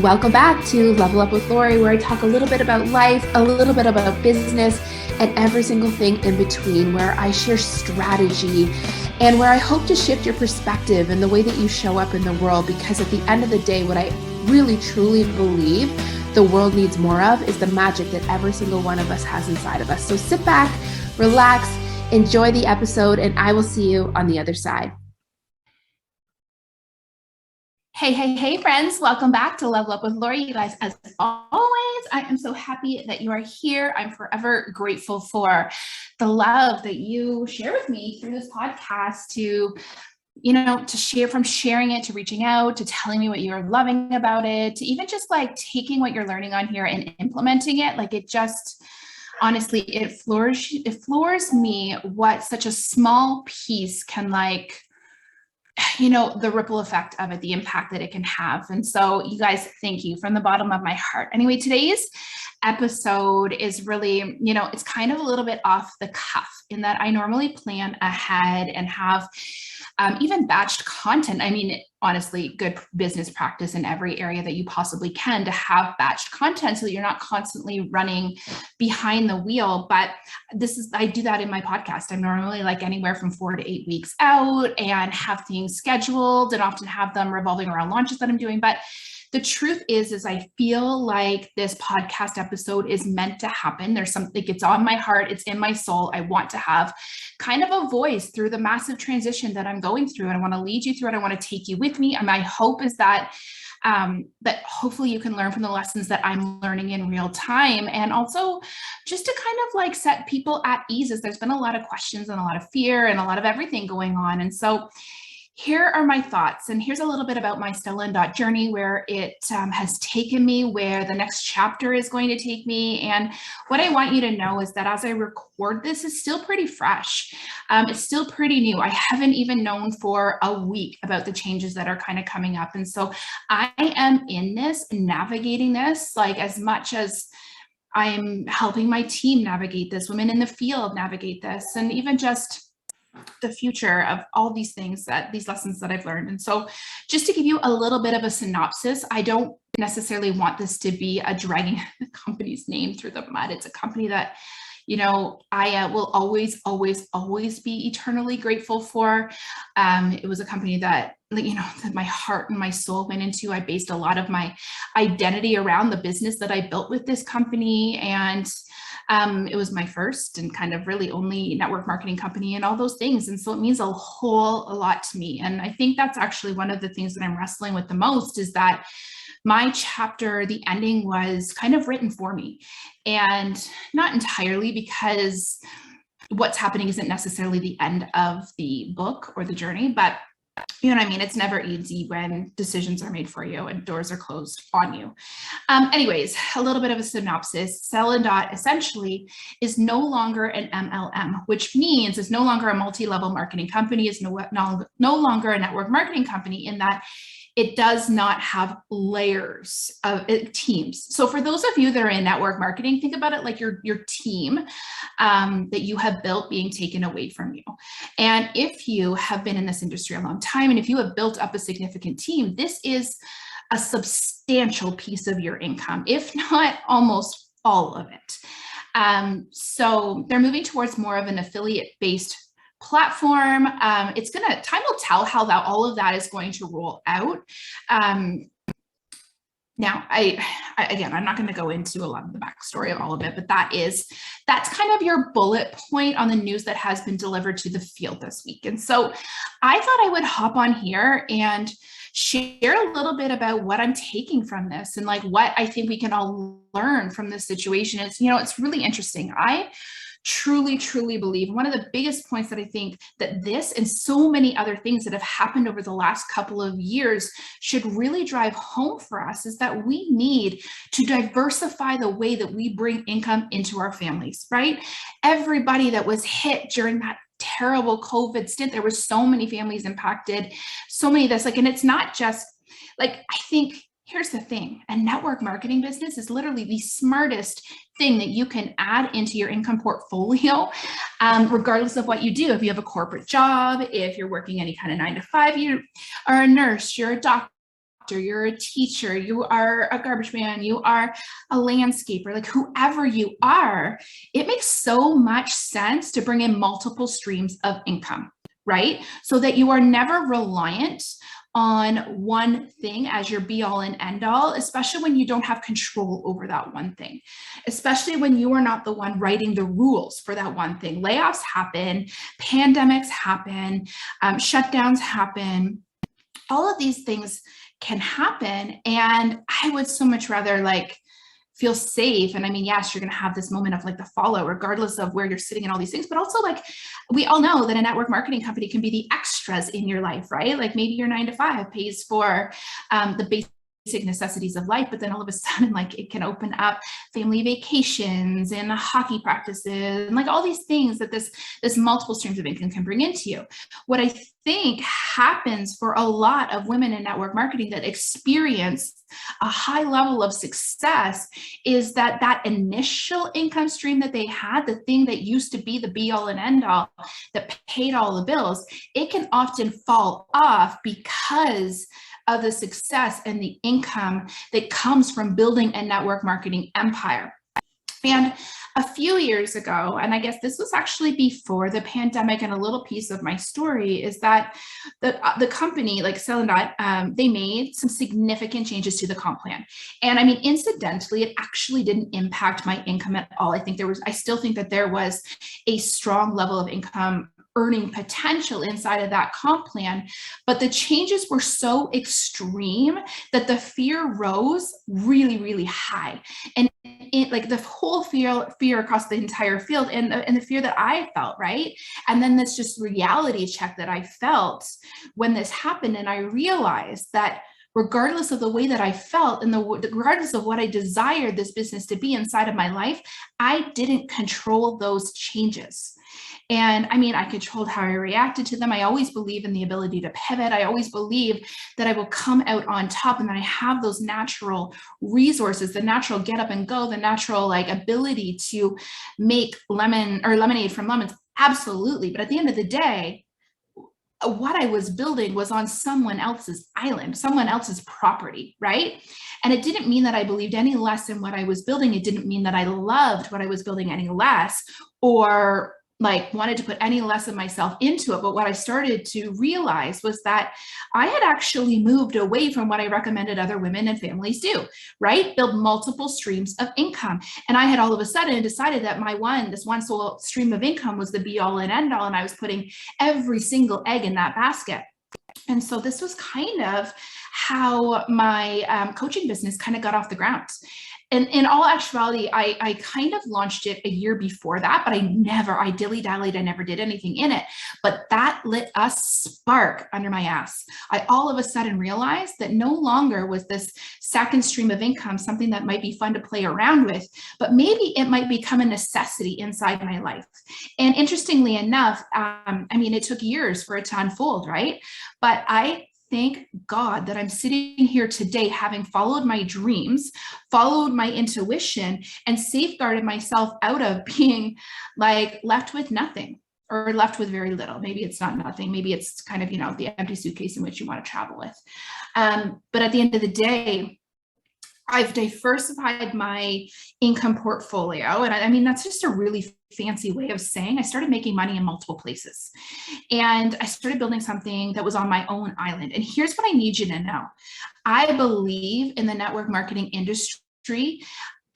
Welcome back to Level Up with Lori, where I talk a little bit about life, a little bit about business, and every single thing in between, where I share strategy and where I hope to shift your perspective and the way that you show up in the world. Because at the end of the day, what I really truly believe the world needs more of is the magic that every single one of us has inside of us. So sit back, relax, enjoy the episode, and I will see you on the other side. Hey, friends. Welcome back to Level Up with Lori. You guys, as always, I am so happy that you are here. I'm forever grateful for the love that you share with me through this podcast to share, from sharing it, to reaching out, to telling me what you're loving about it, to even just like taking what you're learning on here and implementing it. Like it just, honestly, it floors me what such a small piece can the ripple effect of it, the impact that it can have. And so you guys, thank you from the bottom of my heart. Anyway, today's episode is really, it's kind of a little bit off the cuff in that I normally plan ahead and have even batched content. I mean, honestly, good business practice in every area that you possibly can to have batched content so that you're not constantly running behind the wheel. But I do that in my podcast. I'm normally like anywhere from 4 to 8 weeks out and have things scheduled and often have them revolving around launches that I'm doing. But the truth is I feel like this podcast episode is meant to happen. There's something, it's on my heart, it's in my soul. I want to have kind of a voice through the massive transition that I'm going through. And I want to lead you through it. I want to take you with me. And my hope is that that hopefully you can learn from the lessons that I'm learning in real time. And also just to kind of like set people at ease, as there's been a lot of questions and a lot of fear and a lot of everything going on. And so here are my thoughts, and here's a little bit about my Stella Dot journey, where it has taken me, where the next chapter is going to take me. And what I want you to know is that as I record this, it's still pretty fresh. It's still pretty new. I haven't even known for a week about the changes that are kind of coming up. And so I am in this, navigating this, like as much as I'm helping my team navigate this, women in the field navigate this, and even just the future of all these things, these lessons that I've learned. And so just to give you a little bit of a synopsis, I don't necessarily want this to be a dragging the company's name through the mud. It's a company that, I will always be eternally grateful for. It was a company that, that my heart and my soul went into. I based a lot of my identity around the business that I built with this company. And it was my first and kind of really only network marketing company and all those things. And so it means a whole lot to me. And I think that's actually one of the things that I'm wrestling with the most, is that my chapter, the ending, was kind of written for me, and not entirely, because what's happening isn't necessarily the end of the book or the journey, but you know what I mean? It's never easy when decisions are made for you and doors are closed on you. Anyways, a little bit of a synopsis. Stella Dot essentially is no longer an MLM, which means it's no longer a multi-level marketing company. It's no longer a network marketing company, in that it does not have layers of teams. So for those of you that are in network marketing, think about it like your team that you have built being taken away from you. And if you have been in this industry a long time, and if you have built up a significant team, this is a substantial piece of your income, if not almost all of it. So they're moving towards more of an affiliate-based platform. Time will tell how all of that is going to roll out. Now, I'm not going to go into a lot of the backstory of all of it, but that's kind of your bullet point on the news that has been delivered to the field this week. And so I thought I would hop on here and share a little bit about what I'm taking from this, and like what I think we can all learn from this situation. It's really interesting. I truly believe one of the biggest points that I think that this and so many other things that have happened over the last couple of years should really drive home for us is that we need to diversify the way that we bring income into our families, right? Everybody that was hit during that terrible COVID stint, there were so many families impacted, so many of this, and it's not just I think, here's the thing, a network marketing business is literally the smartest thing that you can add into your income portfolio, regardless of what you do. If you have a corporate job, if you're working any kind of 9 to 5, you are a nurse, you're a doctor, you're a teacher, you are a garbage man, you are a landscaper, like whoever you are, it makes so much sense to bring in multiple streams of income, right? So that you are never reliant on one thing as your be all and end all, especially when you don't have control over that one thing, especially when you are not the one writing the rules for that one thing. Layoffs happen, pandemics happen, shutdowns happen. All of these things can happen. And I would so much rather like feel safe. And I mean, yes, you're going to have this moment of like the fallout, regardless of where you're sitting and all these things, but also like, we all know that a network marketing company can be the extras in your life, right? Like maybe your 9 to 5 pays for the basic necessities of life, but then all of a sudden, like it can open up family vacations and hockey practices and like all these things that this multiple streams of income can bring into you. What I think happens for a lot of women in network marketing that experience a high level of success is that that initial income stream that they had, the thing that used to be the be all and end all that paid all the bills, it can often fall off because of the success and the income that comes from building a network marketing empire. And a few years ago, and I guess this was actually before the pandemic, and a little piece of my story is that the company, like Stella Dot, they made some significant changes to the comp plan. And I mean, incidentally, it actually didn't impact my income at all. I still think that there was a strong level of income earning potential inside of that comp plan, but the changes were so extreme that the fear rose really, really high. And like the whole fear across the entire field, and the fear that I felt, right? And then this just reality check that I felt when this happened. And I realized that regardless of the way that I felt and regardless of what I desired this business to be inside of my life, I didn't control those changes. And I mean, I controlled how I reacted to them. I always believe in the ability to pivot. I always believe that I will come out on top and that I have those natural resources, the natural get up and go, the natural like ability to make lemonade from lemons. Absolutely. But at the end of the day, what I was building was on someone else's island, someone else's property, right? And it didn't mean that I believed any less in what I was building. It didn't mean that I loved what I was building any less or like wanted to put any less of myself into it. But what I started to realize was that I had actually moved away from what I recommended other women and families do, right? Build multiple streams of income. And I had all of a sudden decided that this one sole stream of income was the be all and end all. And I was putting every single egg in that basket. And so this was kind of how my coaching business kind of got off the ground. And in all actuality, I kind of launched it a year before that, but I dilly-dallied, I never did anything in it. But that lit a spark under my ass. I all of a sudden realized that no longer was this second stream of income something that might be fun to play around with, but maybe it might become a necessity inside my life. And interestingly enough, I mean, it took years for it to unfold, right? But I thank God that I'm sitting here today having followed my dreams, followed my intuition, and safeguarded myself out of being like left with nothing or left with very little. Maybe it's not nothing. Maybe it's kind of, the empty suitcase in which you want to travel with. But at the end of the day, I've diversified my income portfolio. And I mean, that's just a really fancy way of saying I started making money in multiple places. And I started building something that was on my own island. And here's what I need you to know. I believe in the network marketing industry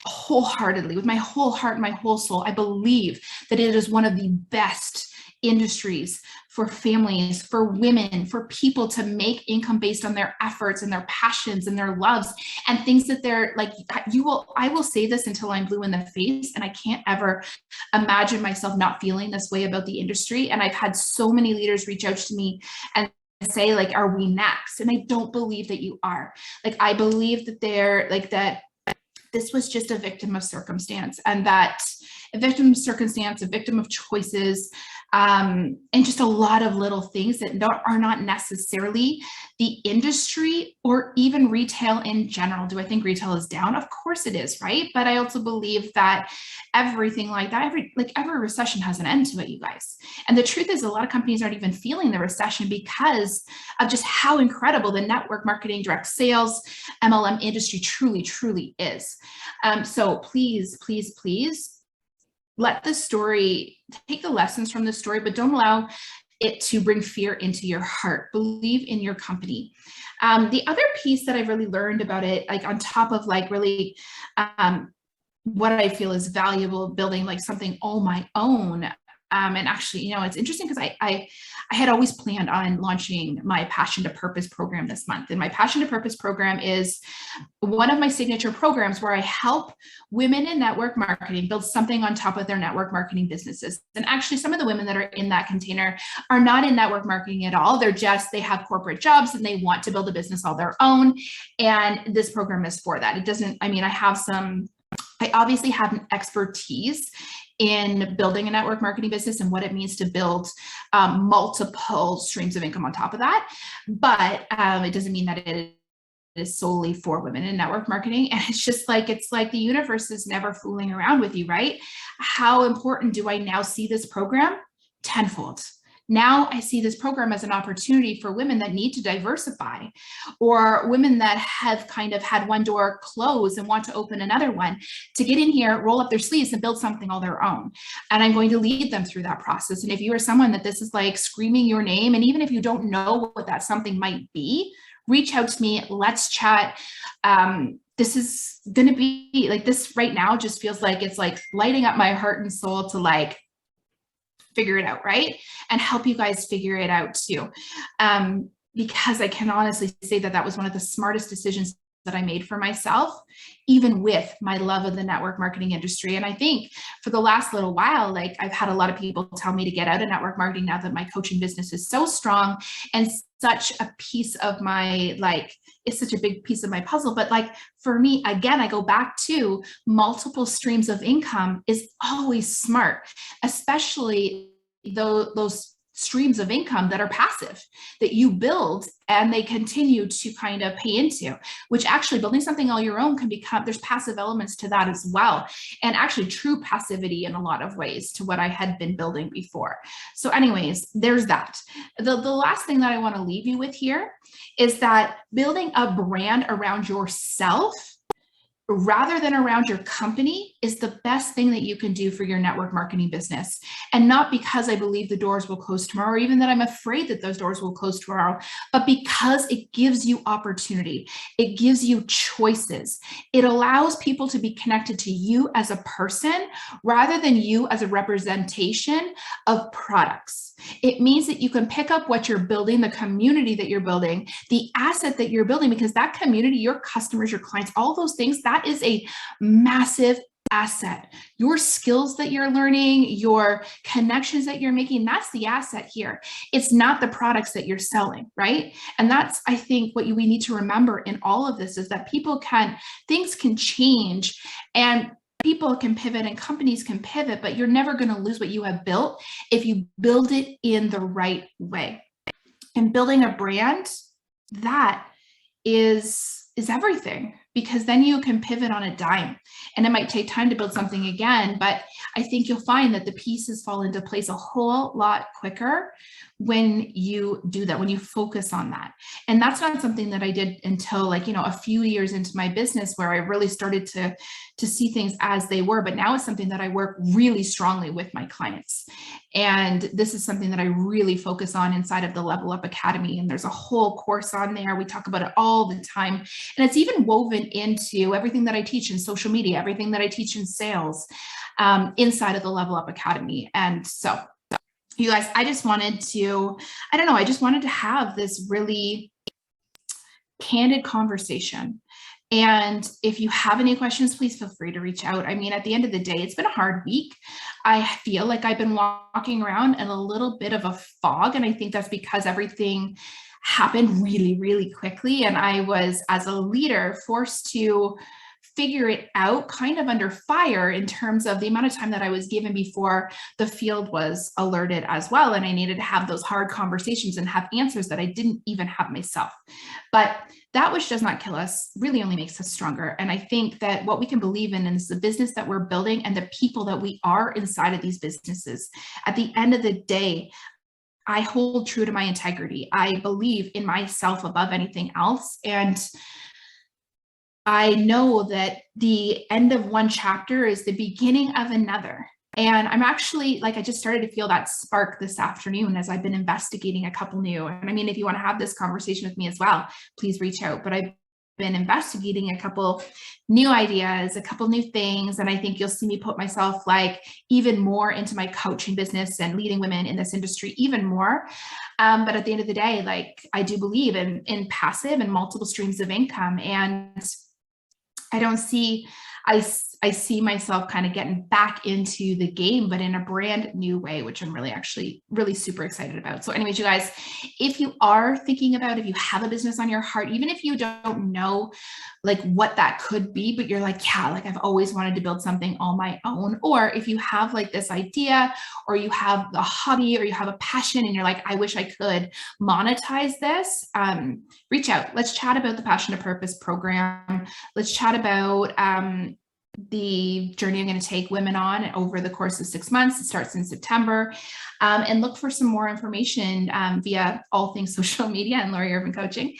wholeheartedly, with my whole heart and my whole soul. I believe that it is one of the best industries for families, for women, for people to make income based on their efforts and their passions and their loves and things that they're like, I will say this until I'm blue in the face, and I can't ever imagine myself not feeling this way about the industry. And I've had so many leaders reach out to me and say, like, are we next? And I don't believe that you are. Like, I believe that they're like that this was just a victim of circumstance, and that a victim of circumstance, a victim of choices, and just a lot of little things that are not necessarily the industry or even retail in general. Do I think retail is down? Of course it is, right? But I also believe that everything like that, every recession has an end to it, you guys. And the truth is, a lot of companies aren't even feeling the recession because of just how incredible the network marketing, direct sales, MLM industry truly, truly is. So please, please, please, let the story, take the lessons from the story, but don't allow it to bring fear into your heart. Believe in your company. The other piece that I've really learned about it, like on top of like really what I feel is valuable, building like something all my own. And actually, you know, it's interesting because I had always planned on launching my Passion to Purpose program this month. And my Passion to Purpose program is one of my signature programs where I help women in network marketing build something on top of their network marketing businesses. And actually, some of the women that are in that container are not in network marketing at all. They have corporate jobs and they want to build a business all their own. And this program is for that. It doesn't, I mean, I obviously have an expertise in building a network marketing business and what it means to build multiple streams of income on top of that. But it doesn't mean that it is solely for women in network marketing. And it's like the universe is never fooling around with you, right? How important do I now see this program? Tenfold. Now I see this program as an opportunity for women that need to diversify, or women that have kind of had one door close and want to open another one, to get in here, roll up their sleeves and build something all their own. And I'm going to lead them through that process. And if you are someone that this is like screaming your name, and even if you don't know what that something might be, reach out to me, let's chat. This is going to be like, this right now just feels like it's like lighting up my heart and soul to like figure it out, right? And help you guys figure it out too. Because I can honestly say that that was one of the smartest decisions that I made for myself, even with my love of the network marketing industry. And I think for the last little while, like I've had a lot of people tell me to get out of network marketing now that my coaching business is so strong and such a piece of my, like, it's such a big piece of my puzzle. But like, for me, again, I go back to multiple streams of income is always smart, especially those streams of income that are passive, that you build and they continue to kind of pay into, which actually building something all your own can become, there's passive elements to that as well. And actually true passivity in a lot of ways to what I had been building before. So anyways, there's that. The last thing that I want to leave you with here is that building a brand around yourself rather than around your company is the best thing that you can do for your network marketing business. And not because I believe the doors will close tomorrow, or even that I'm afraid that those doors will close tomorrow, but because it gives you opportunity. It gives you choices. It allows people to be connected to you as a person rather than you as a representation of products. It means that you can pick up what you're building, the community that you're building, the asset that you're building, because that community, your customers, your clients, all those things, that is a massive asset. Your skills that you're learning, your connections that you're making, that's the asset here. It's not the products that you're selling, right? And that's, I think, what we need to remember in all of this is that things can change and people can pivot and companies can pivot, but you're never going to lose what you have built if you build it in the right way. And building a brand, that is everything, because then you can pivot on a dime. And it might take time to build something again, but I think you'll find that the pieces fall into place a whole lot quicker when you do that, when you focus on that. And that's not something that I did until a few years into my business, where I really started to see things as they were. But now it's something that I work really strongly with my clients. And this is something that I really focus on inside of the Level Up Academy. And there's a whole course on there. We talk about it all the time. And it's even woven into everything that I teach in social media, everything that I teach in sales, inside of the Level Up Academy. And so, you guys, I just wanted to have this really candid conversation. And if you have any questions, please feel free to reach out. I mean, at the end of the day, it's been a hard week. I feel like I've been walking around in a little bit of a fog. And I think that's because everything happened really, really quickly. And I was, as a leader, forced to figure it out kind of under fire in terms of the amount of time that I was given before the field was alerted as well. And I needed to have those hard conversations and have answers that I didn't even have myself. But that which does not kill us really only makes us stronger. And I think that what we can believe in is the business that we're building and the people that we are inside of these businesses. At the end of the day, I hold true to my integrity. I believe in myself above anything else. And I know that the end of one chapter is the beginning of another. And I'm actually, like, I just started to feel that spark this afternoon as I've been investigating a couple new. And I mean, if you want to have this conversation with me as well, please reach out. But I've been investigating a couple new ideas, a couple new things. And I think you'll see me put myself like even more into my coaching business and leading women in this industry even more. But at the end of the day, like, I do believe in passive and multiple streams of income. And I don't see, I see myself kind of getting back into the game, but in a brand new way, which I'm really super excited about. So anyways, you guys, if you are thinking about, if you have a business on your heart, even if you don't know like what that could be, but you're like, yeah, like I've always wanted to build something on my own. Or if you have like this idea, or you have a hobby, or you have a passion and you're like, I wish I could monetize this, reach out. Let's chat about the Passion to Purpose program. Let's chat about the journey I'm going to take women on over the course of 6 months. It starts in September, and look for some more information via all things social media and Laurie Irvin Coaching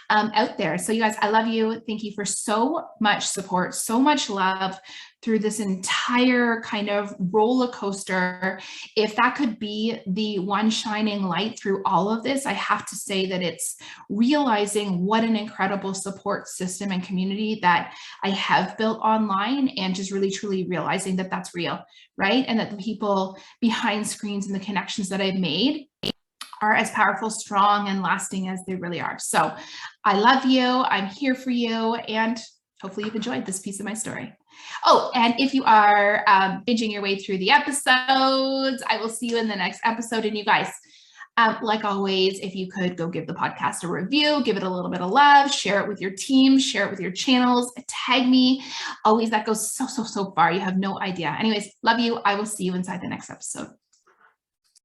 out there. So you guys, I love you. Thank you for so much support, so much love through this entire kind of roller coaster. If that could be the one shining light through all of this, I have to say that it's realizing what an incredible support system and community that I have built online, and just really truly realizing that that's real, right? And that the people behind screens and the connections that I've made are as powerful, strong, and lasting as they really are. So I love you. I'm here for you. And hopefully you've enjoyed this piece of my story. Oh, and if you are binging your way through the episodes, I will see you in the next episode. And you guys, like always, if you could go give the podcast a review, give it a little bit of love, share it with your team, share it with your channels, tag me. Always, that goes so far. You have no idea. Anyways, love you. I will see you inside the next episode.